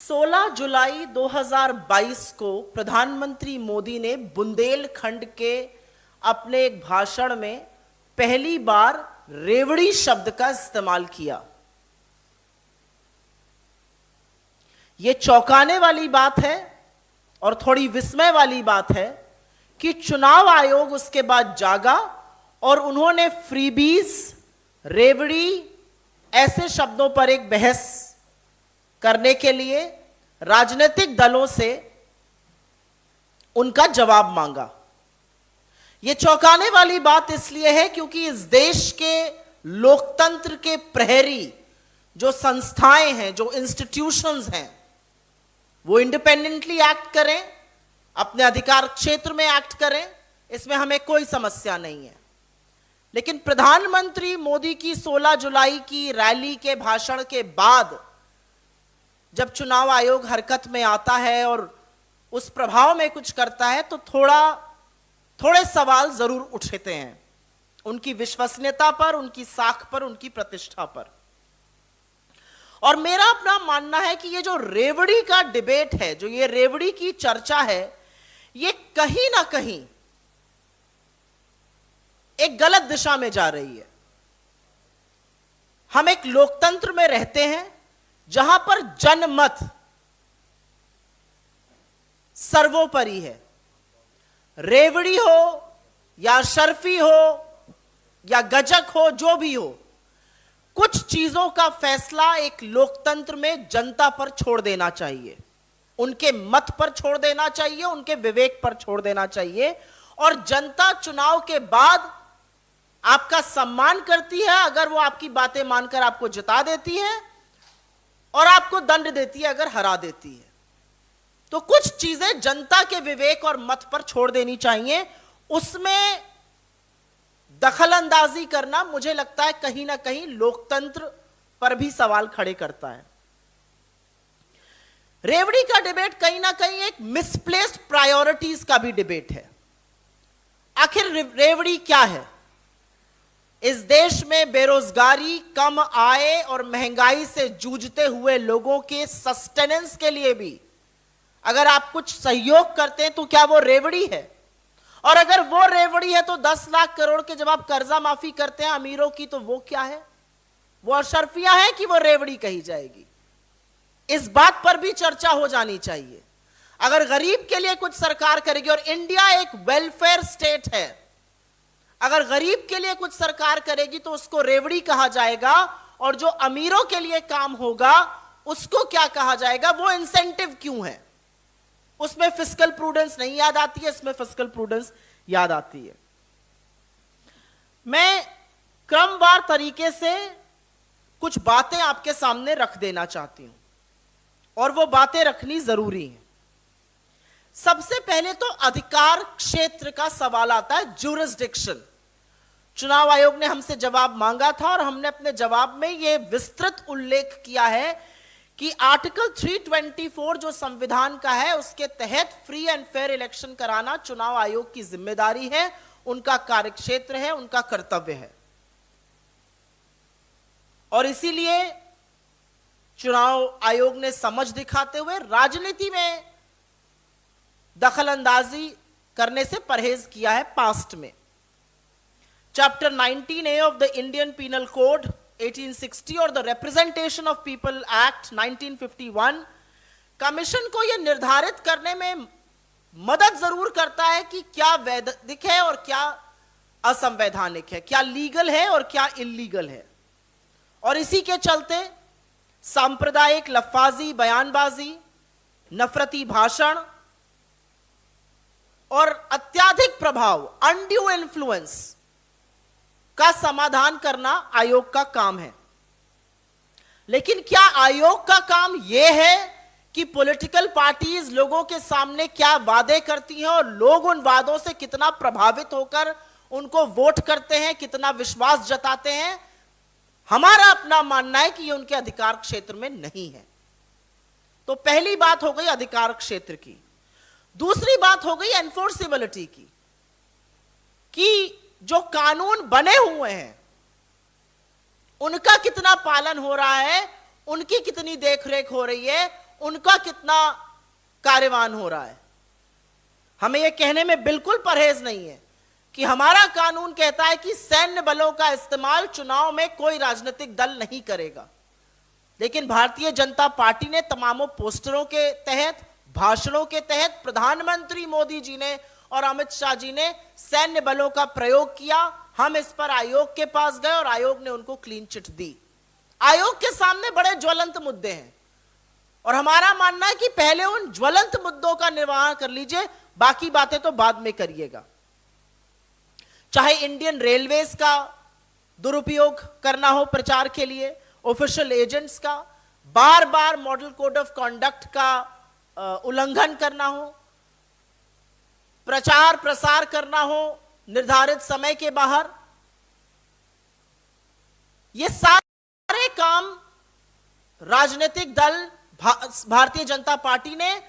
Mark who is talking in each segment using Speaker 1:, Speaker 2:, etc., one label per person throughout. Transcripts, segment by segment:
Speaker 1: 16 जुलाई 2022 को प्रधानमंत्री मोदी ने बुंदेलखंड के अपने एक भाषण में पहली बार रेवड़ी शब्द का इस्तेमाल किया। यह चौंकाने वाली बात है और थोड़ी विस्मय वाली बात है कि चुनाव आयोग उसके बाद जागा और उन्होंने फ्रीबीज, रेवड़ी ऐसे शब्दों पर एक बहस करने के लिए राजनीतिक दलों से उनका जवाब मांगा। यह चौंकाने वाली बात इसलिए है क्योंकि इस देश के लोकतंत्र के प्रहरी जो संस्थाएं हैं, जो इंस्टीट्यूशंस हैं, वो इंडिपेंडेंटली एक्ट करें, अपने अधिकार क्षेत्र में एक्ट करें, इसमें हमें कोई समस्या नहीं है। लेकिन प्रधानमंत्री मोदी की 16 जुलाई की रैली के भाषण के बाद जब चुनाव आयोग हरकत में आता है और उस प्रभाव में कुछ करता है तो थोड़े सवाल जरूर उठते हैं उनकी विश्वसनीयता पर, उनकी साख पर, उनकी प्रतिष्ठा पर। और मेरा अपना मानना है कि ये जो रेवड़ी का डिबेट है, जो ये रेवड़ी की चर्चा है, ये कहीं ना कहीं एक गलत दिशा में जा रही है। हम एक लोकतंत्र में रहते हैं जहां पर जनमत सर्वोपरि है। रेवड़ी हो या शर्फी हो या गजक हो, जो भी हो, कुछ चीजों का फैसला एक लोकतंत्र में जनता पर छोड़ देना चाहिए, उनके मत पर छोड़ देना चाहिए, उनके विवेक पर छोड़ देना चाहिए। और जनता चुनाव के बाद आपका सम्मान करती है अगर वो आपकी बातें मानकर आपको जिता देती है, और आपको दंड देती है अगर हरा देती है। तो कुछ चीजें जनता के विवेक और मत पर छोड़ देनी चाहिए। उसमें दखलंदाजी करना मुझे लगता है कहीं ना कहीं लोकतंत्र पर भी सवाल खड़े करता है। रेवड़ी का डिबेट कहीं ना कहीं एक मिसप्लेस्ड प्रायोरिटीज का भी डिबेट है। आखिर रेवड़ी क्या है? इस देश में बेरोजगारी, कम आय और महंगाई से जूझते हुए लोगों के सस्टेनेंस के लिए भी अगर आप कुछ सहयोग करते हैं तो क्या वो रेवड़ी है? और अगर वो रेवड़ी है तो 10 लाख करोड़ के जब आप कर्जा माफी करते हैं अमीरों की, तो वो क्या है? वो अशरफियां है कि वो रेवड़ी कही जाएगी? इस बात पर भी चर्चा हो जानी चाहिए। अगर गरीब के लिए कुछ सरकार करेगी, और इंडिया एक वेलफेयर स्टेट है, अगर गरीब के लिए कुछ सरकार करेगी तो उसको रेवड़ी कहा जाएगा, और जो अमीरों के लिए काम होगा उसको क्या कहा जाएगा? वो इंसेंटिव क्यों है? उसमें फिस्कल प्रूडेंस नहीं याद आती है, इसमें फिस्कल प्रूडेंस याद आती है। मैं क्रमवार तरीके से कुछ बातें आपके सामने रख देना चाहती हूं, और वो बातें रखनी जरूरी है। सबसे पहले तो अधिकार क्षेत्र का सवाल आता है, ज्यूरिसडिक्शन। चुनाव आयोग ने हमसे जवाब मांगा था और हमने अपने जवाब में यह विस्तृत उल्लेख किया है कि आर्टिकल 324 जो संविधान का है, उसके तहत फ्री एंड फेयर इलेक्शन कराना चुनाव आयोग की जिम्मेदारी है, उनका कार्यक्षेत्र है, उनका कर्तव्य है। और इसीलिए चुनाव आयोग ने समझ दिखाते हुए राजनीति में दखलंदाजी करने से परहेज किया है पास्ट में। Chapter 19A of the Indian penal code 1860 और the representation of people act 1951 commission को यह निर्धारित करने में मदद जरूर करता है कि क्या वैधानिक है और क्या असंवैधानिक है, क्या लीगल है और क्या इल्लीगल है। और इसी के चलते सांप्रदायिक लफ्फाजी, बयानबाजी, नफरती भाषण और अत्याधिक प्रभाव, अनड्यू इन्फ्लुएंस का समाधान करना आयोग का काम है। लेकिन क्या आयोग का काम यह है कि पॉलिटिकल पार्टीज लोगों के सामने क्या वादे करती हैं और लोग उन वादों से कितना प्रभावित होकर उनको वोट करते हैं, कितना विश्वास जताते हैं? हमारा अपना मानना है कि यह उनके अधिकार क्षेत्र में नहीं है। तो पहली बात हो गई अधिकार क्षेत्र की। दूसरी बात हो गई एनफोर्सेबिलिटी की, कि जो कानून बने हुए हैं उनका कितना पालन हो रहा है, उनकी कितनी देखरेख हो रही है, उनका कितना कार्यवान हो रहा है। हमें यह कहने में बिल्कुल परहेज नहीं है कि हमारा कानून कहता है कि सैन्य बलों का इस्तेमाल चुनाव में कोई राजनीतिक दल नहीं करेगा, लेकिन भारतीय जनता पार्टी ने तमामों पोस्टरों के तहत, भाषणों के तहत प्रधानमंत्री मोदी जी ने और अमित शाह जी ने सैन्य बलों का प्रयोग किया। हम इस पर आयोग के पास गए और आयोग ने उनको क्लीन चिट दी। आयोग के सामने बड़े ज्वलंत मुद्दे हैं और हमारा मानना है कि पहले उन ज्वलंत मुद्दों का निर्वहन कर लीजिए, बाकी बातें तो बाद में करिएगा। चाहे इंडियन रेलवेज का दुरुपयोग करना हो प्रचार के लिए, ऑफिशियल एजेंट्स का, बार बार मॉडल कोड ऑफ कॉन्डक्ट का उल्लंघन करना हो, प्रचार प्रसार करना हो निर्धारित समय के बाहर, ये सारे काम राजनीतिक दल भारतीय जनता पार्टी ने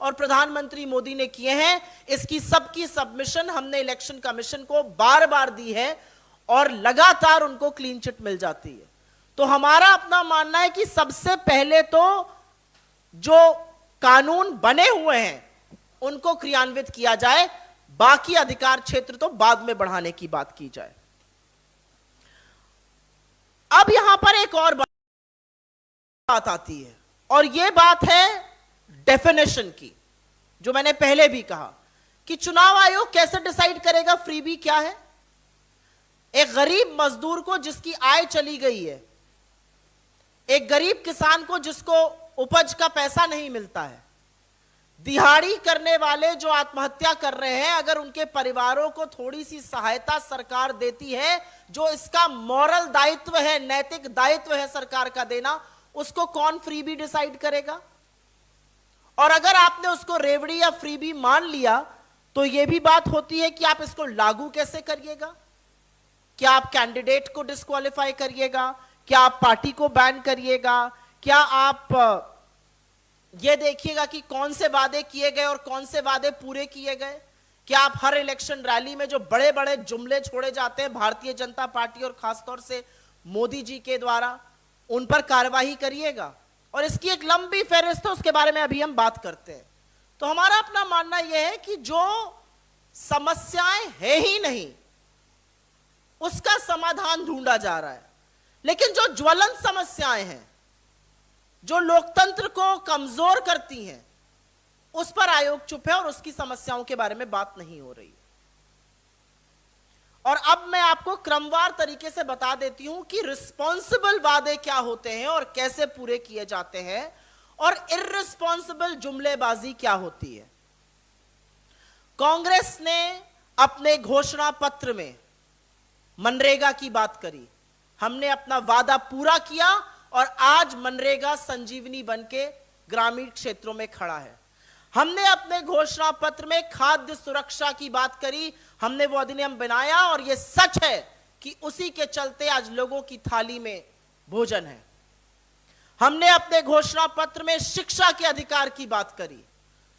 Speaker 1: और प्रधानमंत्री मोदी ने किए हैं। इसकी सबकी सबमिशन हमने इलेक्शन कमीशन को बार बार दी है और लगातार उनको क्लीन चिट मिल जाती है। तो हमारा अपना मानना है कि सबसे पहले तो जो कानून बने हुए हैं उनको क्रियान्वित किया जाए, बाकी अधिकार क्षेत्र तो बाद में बढ़ाने की बात की जाए। अब यहां पर एक और बात आती है और यह बात है डेफिनेशन की, जो मैंने पहले भी कहा कि चुनाव आयोग कैसे डिसाइड करेगा फ्रीबी क्या है। एक गरीब मजदूर को जिसकी आय चली गई है, एक गरीब किसान को जिसको उपज का पैसा नहीं मिलता है, दिहाड़ी करने वाले जो आत्महत्या कर रहे हैं, अगर उनके परिवारों को थोड़ी सी सहायता सरकार देती है, जो इसका मॉरल दायित्व है, नैतिक दायित्व है सरकार का देना, उसको कौन फ्रीबी डिसाइड करेगा। और अगर आपने उसको रेवड़ी या फ्रीबी मान लिया तो यह भी बात होती है कि आप इसको लागू कैसे करिएगा। क्या आप कैंडिडेट को डिस्क्वालीफाई करिएगा, क्या आप पार्टी को बैन करिएगा, क्या आप यह देखिएगा कि कौन से वादे किए गए और कौन से वादे पूरे किए गए। क्या आप हर इलेक्शन रैली में जो बड़े बड़े जुमले छोड़े जाते हैं भारतीय जनता पार्टी और खासतौर से मोदी जी के द्वारा, उन पर कार्रवाई करिएगा। और इसकी एक लंबी फहरिस्त है, उसके बारे में अभी हम बात करते हैं। तो हमारा अपना मानना यह है कि जो समस्याएं है ही नहीं उसका समाधान ढूंढा जा रहा है, लेकिन जो ज्वलंत समस्याएं हैं, जो लोकतंत्र को कमजोर करती हैं, उस पर आयोग चुप है और उसकी समस्याओं के बारे में बात नहीं हो रही। और अब मैं आपको क्रमवार तरीके से बता देती हूं कि रिस्पॉन्सिबल वादे क्या होते हैं और कैसे पूरे किए जाते हैं, और इर्रिस्पॉन्सिबल जुमलेबाजी क्या होती है। कांग्रेस ने अपने घोषणा पत्र में मनरेगा की बात करी, हमने अपना वादा पूरा किया और आज मनरेगा संजीवनी बनके ग्रामीण क्षेत्रों में खड़ा है। हमने अपने घोषणा पत्र में खाद्य सुरक्षा की बात करी, हमने वो अधिनियम बनाया और यह सच है कि उसी के चलते आज लोगों की थाली में भोजन है। हमने अपने घोषणा पत्र में शिक्षा के अधिकार की बात करी,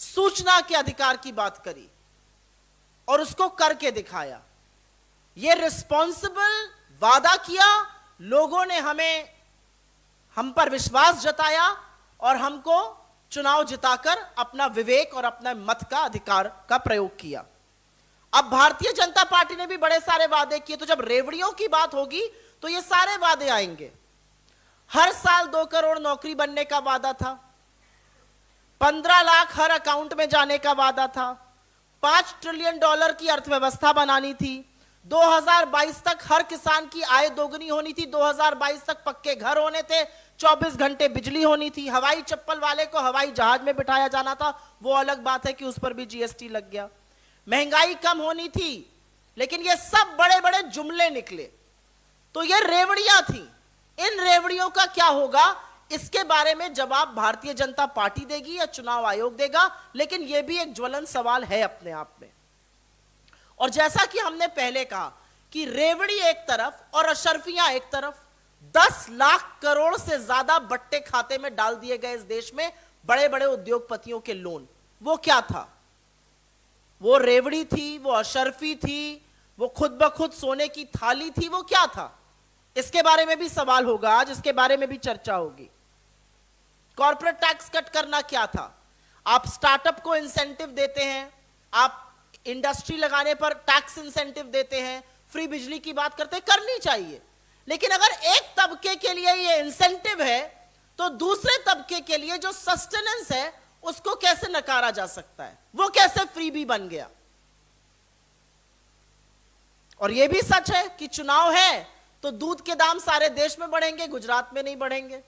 Speaker 1: सूचना के अधिकार की बात करी और उसको करके दिखाया। यह रिस्पॉन्सिबल वादा किया, लोगों ने हम पर विश्वास जताया और हमको चुनाव जिताकर अपना विवेक और अपना मत का अधिकार का प्रयोग किया। अब भारतीय जनता पार्टी ने भी बड़े सारे वादे किए, तो जब रेवड़ियों की बात होगी तो ये सारे वादे आएंगे। हर साल 2 करोड़ नौकरी बनने का वादा था, 15 लाख हर अकाउंट में जाने का वादा था, $5 ट्रिलियन की अर्थव्यवस्था बनानी थी, 2022 तक हर किसान की आय दोगुनी होनी थी, 2022 तक पक्के घर होने थे, 24 घंटे बिजली होनी थी, हवाई चप्पल वाले को हवाई जहाज में बिठाया जाना था, वो अलग बात है कि उस पर भी जीएसटी लग गया, महंगाई कम होनी थी, लेकिन ये सब बड़े बड़े जुमले निकले। तो ये रेवड़ियां थी। इन रेवड़ियों का क्या होगा, इसके बारे में जवाब भारतीय जनता पार्टी देगी या चुनाव आयोग देगा, लेकिन यह भी एक ज्वलंत सवाल है अपने आप में। और जैसा कि हमने पहले कहा कि रेवड़ी एक तरफ और अशर्फियां एक तरफ, 10 लाख करोड़ से ज्यादा बट्टे खाते में डाल दिए गए इस देश में बड़े बड़े उद्योगपतियों के लोन। वो क्या था? वो रेवड़ी थी, वो अशर्फी थी, वो खुद ब खुद सोने की थाली थी, वो क्या था? इसके बारे में भी सवाल होगा आज, इसके बारे में भी चर्चा होगी। कॉर्पोरेट टैक्स कट करना क्या था? आप स्टार्टअप को इंसेंटिव देते हैं, आप इंडस्ट्री लगाने पर टैक्स इंसेंटिव देते हैं, फ्री बिजली की बात करते हैं, करनी चाहिए। लेकिन अगर एक तबके के लिए ये इंसेंटिव है तो दूसरे तबके के लिए जो सस्टेनेंस है उसको कैसे नकारा जा सकता है? वो कैसे फ्री भी बन गया? और यह भी सच है कि चुनाव है तो दूध के दाम सारे देश में बढ़ेंगे, गुजरात में नहीं बढ़ेंगे।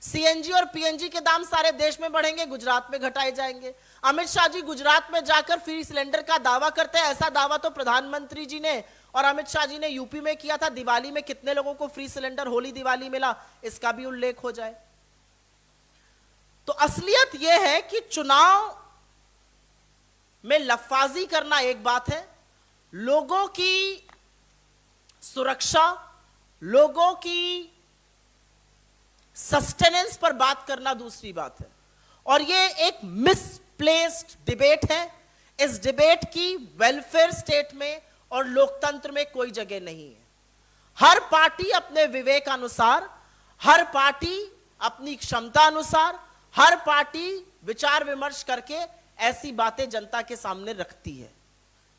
Speaker 1: सीएनजी और पीएनजी के दाम सारे देश में बढ़ेंगे, गुजरात में घटाए जाएंगे। अमित शाह जी गुजरात में जाकर फ्री सिलेंडर का दावा करते हैं। ऐसा दावा तो प्रधानमंत्री जी ने और अमित शाह जी ने यूपी में किया था। दिवाली में कितने लोगों को फ्री सिलेंडर होली दिवाली मिला, इसका भी उल्लेख हो जाए। तो असलियत यह है कि चुनाव में लफाजी करना एक बात है, लोगों की सुरक्षा, लोगों की सस्टेनेंस पर बात करना दूसरी बात है। और यह एक मिसप्लेस्ड डिबेट है। इस डिबेट की वेलफेयर स्टेट में और लोकतंत्र में कोई जगह नहीं है। हर पार्टी अपने विवेक अनुसार, हर पार्टी अपनी क्षमता अनुसार, हर पार्टी विचार विमर्श करके ऐसी बातें जनता के सामने रखती है।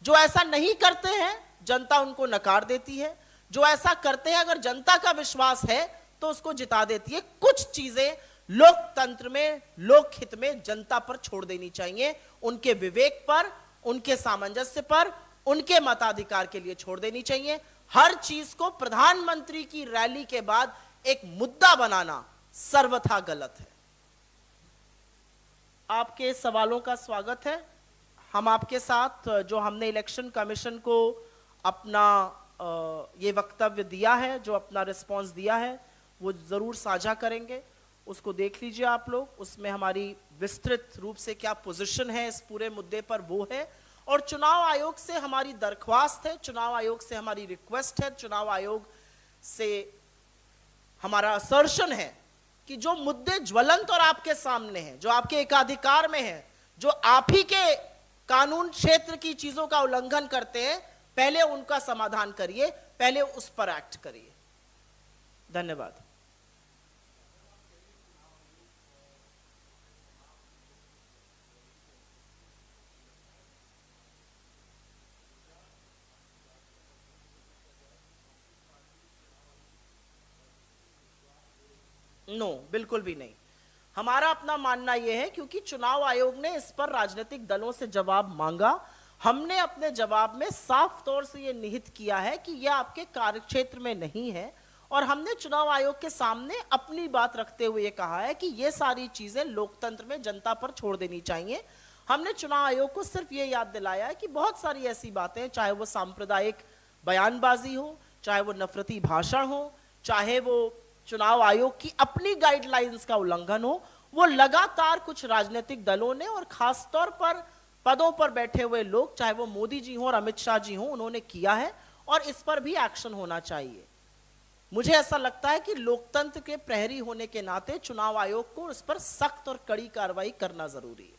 Speaker 1: जो ऐसा नहीं करते हैं जनता उनको नकार देती है, जो ऐसा करते हैं अगर जनता का विश्वास है तो उसको जिता देती है। कुछ चीजें लोकतंत्र में, लोकहित में जनता पर छोड़ देनी चाहिए, उनके विवेक पर, उनके सामंजस्य पर, उनके मताधिकार के लिए छोड़ देनी चाहिए। हर चीज को प्रधानमंत्री की रैली के बाद एक मुद्दा बनाना सर्वथा गलत है। आपके सवालों का स्वागत है। हम आपके साथ जो हमने इलेक्शन कमीशन को अपना ये वक्तव्य दिया है, जो अपना रिस्पांस दिया है, वो जरूर साझा करेंगे। उसको देख लीजिए आप लोग। उसमें हमारी विस्तृत रूप से क्या पोजीशन है इस पूरे मुद्दे पर वो है। और चुनाव आयोग से हमारी दरख्वास्त है, चुनाव आयोग से हमारी रिक्वेस्ट है, चुनाव आयोग से हमारा असर्शन है कि जो मुद्दे ज्वलंत और आपके सामने हैं, जो आपके एकाधिकार में है, जो आप ही के कानून क्षेत्र की चीजों का उल्लंघन करते हैं, पहले उनका समाधान करिए, पहले उस पर एक्ट करिए। धन्यवाद। नो, बिल्कुल भी नहीं। हमारा अपना मानना यह है क्योंकि चुनाव आयोग ने इस पर राजनीतिक दलों से जवाब मांगा, हमने अपने जवाब में साफ तौर से यह निहित किया है कि यह आपके कार्यक्षेत्र में नहीं है। और हमने चुनाव आयोग के सामने अपनी बात रखते हुए कहा है कि यह सारी चीजें लोकतंत्र में जनता पर छोड़ देनी चाहिए। हमने चुनाव आयोग को सिर्फ यह याद दिलाया है कि बहुत सारी ऐसी बातें, चाहे वो सांप्रदायिक बयानबाजी हो, चाहे वो नफरती भाषण हो, चाहे वो चुनाव आयोग की अपनी गाइडलाइंस का उल्लंघन हो, वो लगातार कुछ राजनीतिक दलों ने और खासतौर पर पदों पर बैठे हुए लोग, चाहे वो मोदी जी हो और अमित शाह जी हो, उन्होंने किया है। और इस पर भी एक्शन होना चाहिए। मुझे ऐसा लगता है कि लोकतंत्र के प्रहरी होने के नाते चुनाव आयोग को इस पर सख्त और कड़ी कार्रवाई करना जरूरी है।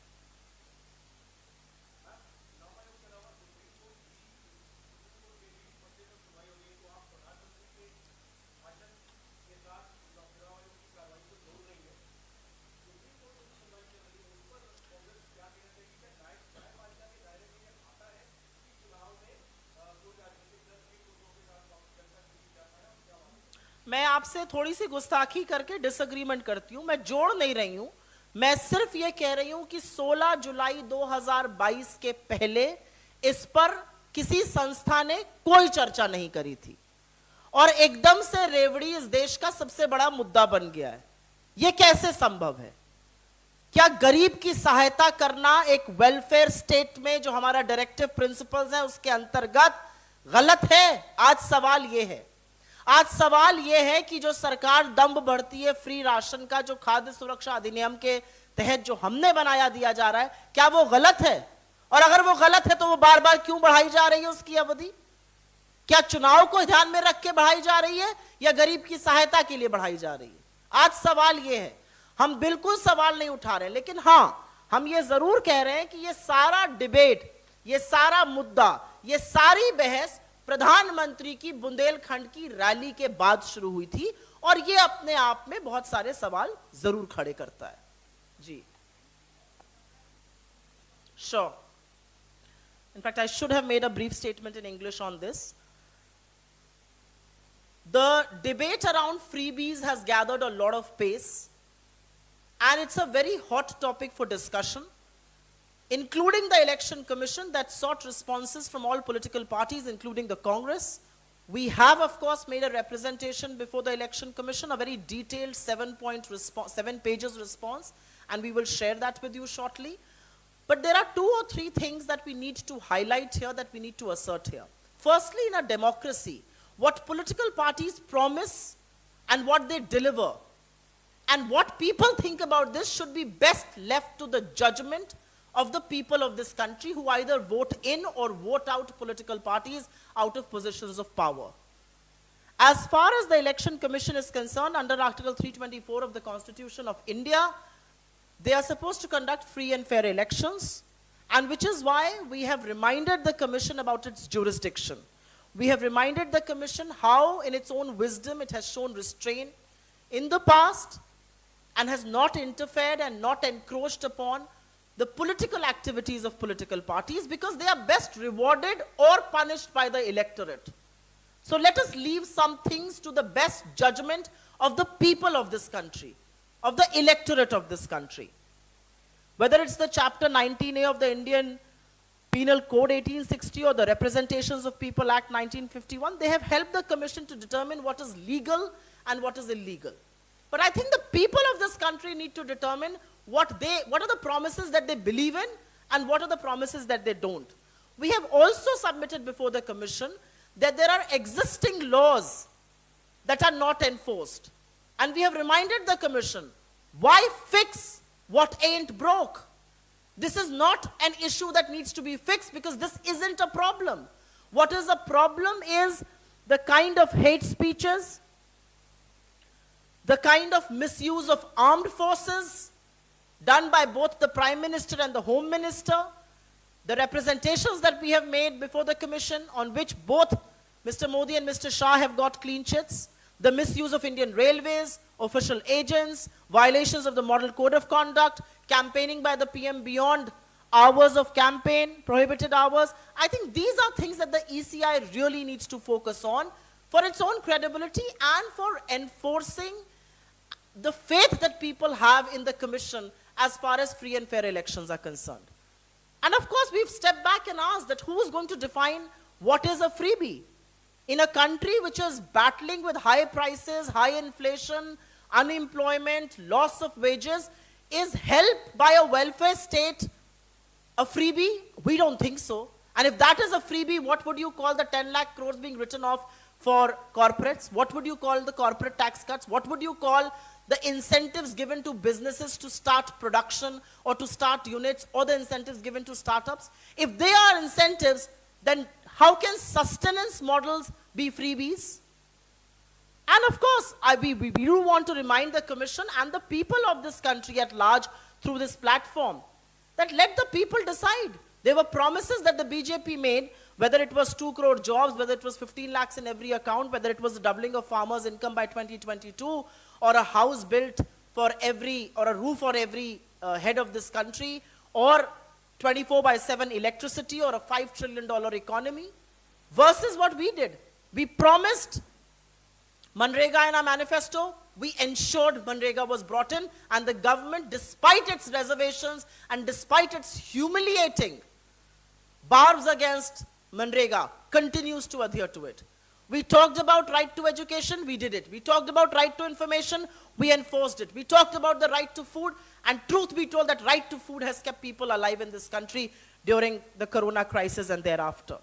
Speaker 1: मैं आपसे थोड़ी सी गुस्ताखी करके डिसएग्रीमेंट करती हूं। मैं जोड़ नहीं रही हूं, मैं सिर्फ यह कह रही हूं कि 16 जुलाई 2022 के पहले इस पर किसी संस्था ने कोई चर्चा नहीं करी थी और एकदम से रेवड़ी इस देश का सबसे बड़ा मुद्दा बन गया है। यह कैसे संभव है? क्या गरीब की सहायता करना एक वेलफेयर स्टेट में जो हमारा डायरेक्टिव प्रिंसिपल्स है उसके अंतर्गत गलत है? आज सवाल यह है। आज सवाल यह है कि जो सरकार दंभ बढ़ती है, फ्री राशन का जो खाद्य सुरक्षा अधिनियम के तहत जो हमने बनाया दिया जा रहा है, क्या वो गलत है? और अगर वो गलत है तो वो बार बार क्यों बढ़ाई जा रही है उसकी अवधि? क्या चुनाव को ध्यान में रख के बढ़ाई जा रही है या गरीब की सहायता के लिए बढ़ाई जा रही है? आज सवाल यह है। हम बिल्कुल सवाल नहीं उठा रहे, लेकिन हां, हम ये जरूर कह रहे हैं कि ये सारा डिबेट, ये सारा मुद्दा, ये सारी बहस प्रधानमंत्री की बुंदेलखंड की रैली के बाद शुरू हुई थी, और ये अपने आप में बहुत सारे सवाल जरूर खड़े करता है। जी, sure. In fact, I should have made a brief statement in English on this. The debate around freebies has gathered a lot of pace, and it's a very hot topic for discussion, including the Election Commission that sought responses from all political parties, including the Congress. We have, of course, made a representation before the Election Commission, a very detailed 7 pages response, and we will share that with you shortly. But there are 2 or 3 things that we need to highlight here, that we need to assert here. Firstly, in a democracy, what political parties promise and what they deliver, and what people think about this, should be best left to the judgment of the people of this country, who either vote in or vote out political parties out of positions of power. As far as the Election Commission is concerned, under Article 324 of the Constitution of India, they are supposed to conduct free and fair elections, and which is why we have reminded the Commission about its jurisdiction. We have reminded the Commission how, in its own wisdom, it has shown restraint in the past and has not interfered and not encroached upon the political activities of political parties, because they are best rewarded or punished by the electorate. So let us leave some things to the best judgment of the people of this country, of the electorate of this country. Whether it's the Chapter 19A of the Indian Penal Code 1860 or the Representations of People Act 1951, they have helped the Commission to determine what is legal and what is illegal. But I think the people of this country need to determine what are the promises that they believe in and what are the promises that they don't. We have also submitted before the Commission that there are existing laws that are not enforced. And we have reminded the Commission, why fix what ain't broke? This is not an issue that needs to be fixed, because this isn't a problem. What is a problem is the kind of hate speeches, the kind of misuse of armed forces done by both the Prime Minister and the Home Minister, the representations that we have made before the Commission, on which both Mr. Modi and Mr. Shah have got clean chits, the misuse of Indian Railways, official agents, violations of the Model Code of Conduct, campaigning by the PM beyond hours of campaign, prohibited hours. I think these are things that the ECI really needs to focus on for its own credibility and for enforcing the faith that people have in the Commission as far as free and fair elections are concerned. And of course, we've stepped back and asked that who is going to define what is a freebie? In a country which is battling with high prices, high inflation, unemployment, loss of wages, is help by a welfare state a freebie? We don't think so. And if that is a freebie, what would you call the 10 lakh crores being written off for corporates? What would you call the corporate tax cuts? What would you call the incentives given to businesses to start production or to start units, or the incentives given to startups? If they are incentives, then how can sustenance models be freebies? And of course, we do want to remind the Commission and the people of this country at large through this platform that let the people decide. There were promises that the BJP made, whether it was 2 crore jobs, whether it was 15 lakhs in every account, whether it was the doubling of farmers' income by 2022, or a house built for every, or a roof for every head of this country, or 24/7 electricity, or a $5 trillion economy, versus what we did. We promised Manrega in our manifesto. We ensured Manrega was brought in, and the government, despite its reservations and despite its humiliating barbs against Manrega, continues to adhere to it. We talked about right to education, we did it. We talked about right to information, we enforced it. We talked about the right to food, and truth be told, that right to food has kept people alive in this country during the corona crisis and thereafter.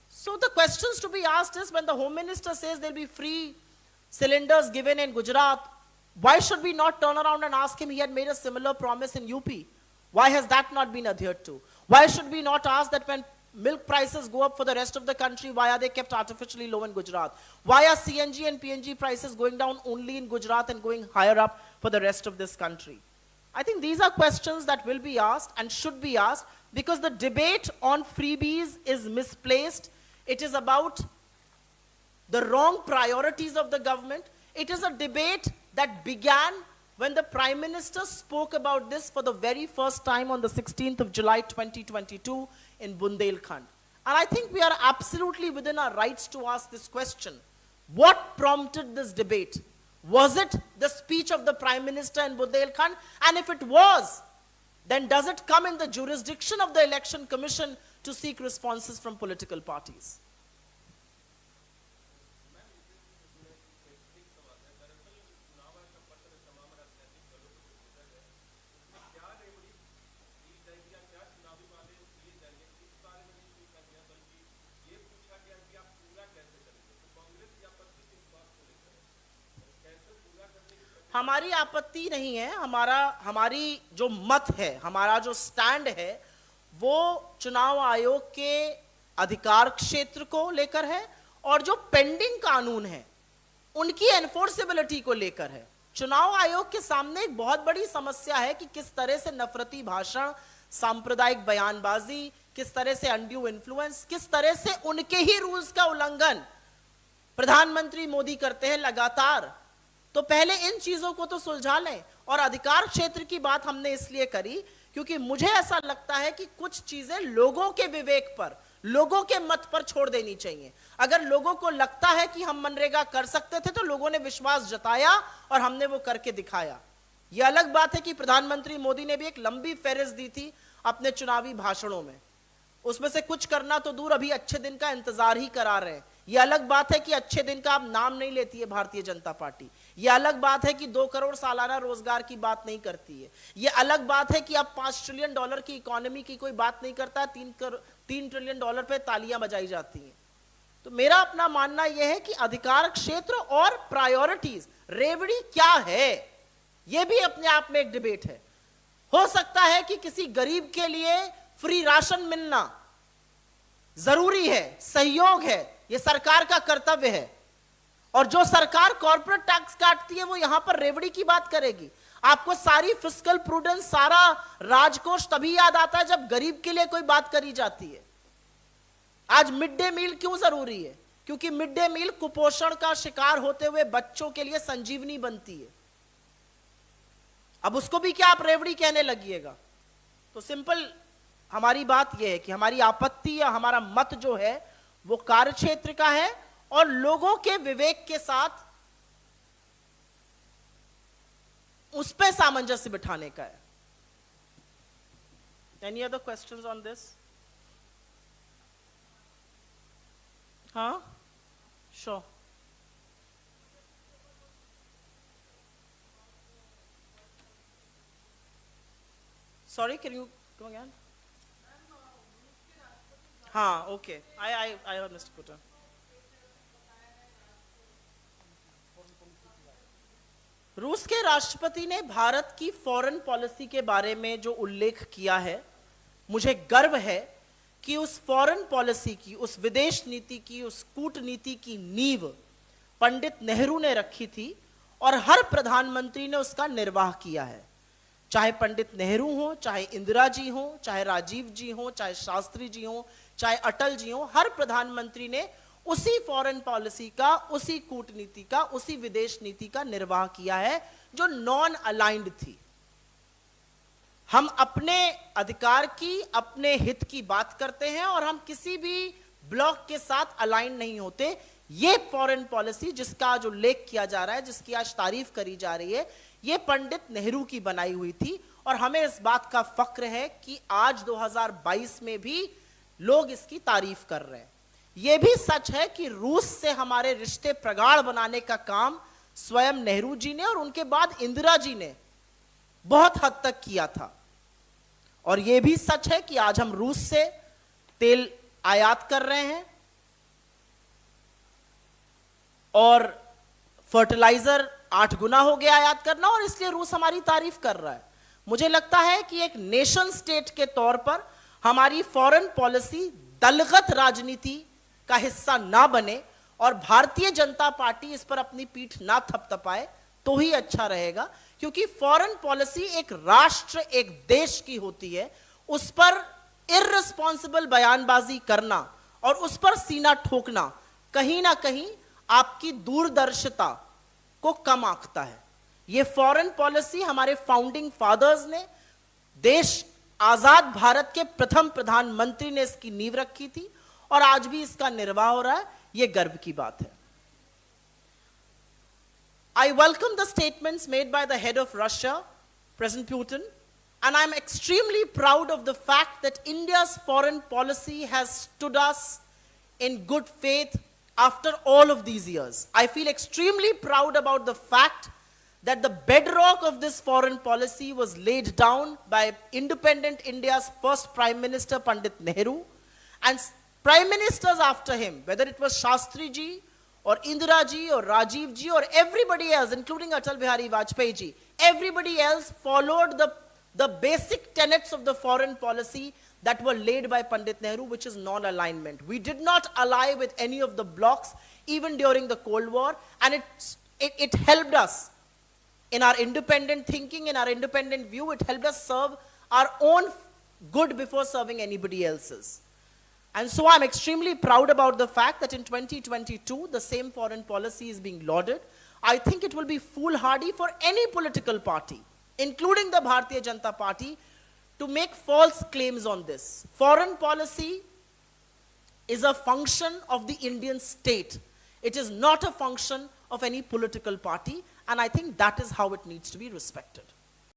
Speaker 1: So the questions to be asked is, when the Home Minister says there'll be free cylinders given in Gujarat, why should we not turn around and ask him? He had made a similar promise in UP. Why has that not been adhered to? Why should we not ask that when milk prices go up for the rest of the country, why are they kept artificially low in Gujarat? Why are CNG and PNG prices going down only in Gujarat and going higher up for the rest of this country? I think these are questions that will be asked and should be asked, because the debate on freebies is misplaced. It is about the wrong priorities of the government. It is a debate that began when the Prime Minister spoke about this for the very first time on the 16th of July 2022 in Bundelkhand. And I think we are absolutely within our rights to ask this question. What prompted this debate? Was it the speech of the Prime Minister in Bundelkhand? And if it was, then does it come in the jurisdiction of the Election Commission to seek responses from political parties? हमारी आपत्ति नहीं है, हमारी जो मत है, हमारा जो स्टैंड है, वो चुनाव आयोग के अधिकार क्षेत्र को लेकर है और जो पेंडिंग कानून है उनकी एनफोर्सेबिलिटी को लेकर है। चुनाव आयोग के सामने एक बहुत बड़ी समस्या है कि किस तरह से नफरती भाषण, सांप्रदायिक बयानबाजी, किस तरह से अनड्यू इन्फ्लुएंस, किस तरह से उनके ही रूल्स का उल्लंघन प्रधानमंत्री मोदी करते हैं लगातार। तो पहले इन चीजों को तो सुलझा लें। और अधिकार क्षेत्र की बात हमने इसलिए करी क्योंकि मुझे ऐसा लगता है कि कुछ चीजें लोगों के विवेक पर, लोगों के मत पर छोड़ देनी चाहिए। अगर लोगों को लगता है कि हम मनरेगा कर सकते थे तो लोगों ने विश्वास जताया और हमने वो करके दिखाया। यह अलग बात है कि प्रधानमंत्री मोदी ने भी एक लंबी फेहरिस्त दी थी अपने चुनावी भाषणों में, उसमें से कुछ करना तो दूर, अभी अच्छे दिन का इंतजार ही करा रहे हैं। यह अलग बात है कि अच्छे दिन का अब नाम नहीं लेती है भारतीय जनता पार्टी। यह अलग बात है कि 2 करोड़ सालाना रोजगार की बात नहीं करती है। यह अलग बात है कि अब $5 ट्रिलियन की इकोनॉमी की कोई बात नहीं करता है, $3 ट्रिलियन पे तालियां बजाई जाती हैं। तो मेरा अपना मानना यह है कि अधिकार क्षेत्र और प्रायोरिटीज, रेवड़ी क्या है, यह भी अपने आप में एक डिबेट है। हो सकता है कि किसी गरीब के लिए फ्री राशन मिलना जरूरी है, सहयोग है, यह सरकार का कर्तव्य है। और जो सरकार कॉर्पोरेट टैक्स काटती है वो यहां पर रेवड़ी की बात करेगी। आपको सारी फिस्कल प्रूडेंस, सारा राजकोष तभी याद आता है जब गरीब के लिए कोई बात करी जाती है। आज मिड डे मील क्यों जरूरी है? क्योंकि मिड डे मील कुपोषण का शिकार होते हुए बच्चों के लिए संजीवनी बनती है। अब उसको भी क्या आप रेवड़ी कहने लगिएगा? तो सिंपल हमारी बात यह है कि हमारी आपत्ति या हमारा मत जो है वो कार्यक्षेत्र का है और लोगों के विवेक के साथ उस पर सामंजस्य बिठाने का है। Any other questions on this? हाँ, sure. Sorry, can you go again? हाँ, okay. I heard Mr. Putter. रूस के राष्ट्रपति ने भारत की फॉरेन पॉलिसी के बारे में जो उल्लेख किया है, मुझे गर्व है कि उस फॉरेन पॉलिसी की, उस विदेश नीति की, उस कूटनीति की नींव पंडित नेहरू ने रखी थी और हर प्रधानमंत्री ने उसका निर्वाह किया है। चाहे पंडित नेहरू हो, चाहे इंदिरा जी हो, चाहे राजीव जी हो, चाहे शास्त्री जी हो, चाहे अटल जी हो, हर प्रधानमंत्री ने उसी फॉरेन पॉलिसी का, उसी कूटनीति का, उसी विदेश नीति का निर्वाह किया है जो नॉन अलाइंड थी। हम अपने अधिकार की, अपने हित की बात करते हैं और हम किसी भी ब्लॉक के साथ अलाइन नहीं होते। ये फॉरेन पॉलिसी जिसका जो उल्लेख किया जा रहा है, जिसकी आज तारीफ करी जा रही है, ये पंडित नेहरू की बनाई हुई थी और हमें इस बात का फक्र है कि आज 2022 में भी लोग इसकी तारीफ कर रहे हैं। यह भी सच है कि रूस से हमारे रिश्ते प्रगाढ़ बनाने का काम स्वयं नेहरू जी ने और उनके बाद इंदिरा जी ने बहुत हद तक किया था। और यह भी सच है कि आज हम रूस से तेल आयात कर रहे हैं और फर्टिलाइजर 8 गुना हो गया आयात करना, और इसलिए रूस हमारी तारीफ कर रहा है। मुझे लगता है कि एक नेशन स्टेट के तौर पर हमारी फॉरेन पॉलिसी दलगत राजनीति का हिस्सा ना बने और भारतीय जनता पार्टी इस पर अपनी पीठ ना थपथपाए तो ही अच्छा रहेगा। क्योंकि फॉरेन पॉलिसी एक राष्ट्र, एक देश की होती है, उस पर इर्रेस्पॉन्सिबल बयानबाजी करना और उस पर सीना ठोकना कहीं ना कहीं आपकी दूरदर्शिता को कम आंकता है। ये फॉरेन पॉलिसी हमारे फाउंडिंग फादर्स ने, देश आजाद भारत के प्रथम प्रधानमंत्री ने इसकी नींव रखी थी और आज भी इसका निर्वाह हो रहा है। ये गर्व की बात है। I welcome the statements made by the head of Russia, President Putin, and I'm extremely proud of the fact that India's foreign policy has stood us in good faith after all of these years. I feel extremely proud about the fact that the bedrock of this foreign policy was laid down by independent India's first Prime Minister, Pandit Nehru, and Prime Ministers after him, whether it was Shastri ji, or Indira ji, or Rajiv ji, or everybody else, including Atal Bihari Vajpayee ji, everybody else followed the basic tenets of the foreign policy that were laid by Pandit Nehru, which is non-alignment. We did not ally with any of the blocs, even during the Cold War, and it helped us in our independent thinking, in our independent view. It helped us serve our own good before serving anybody else's. And so I'm extremely proud about the fact that in 2022, the same foreign policy is being lauded. I think it will be foolhardy for any political party, including the Bharatiya Janata Party, to make false claims on this. Foreign policy is a function of the Indian state. It is not a function of any political party, and I think that is how it needs to be respected.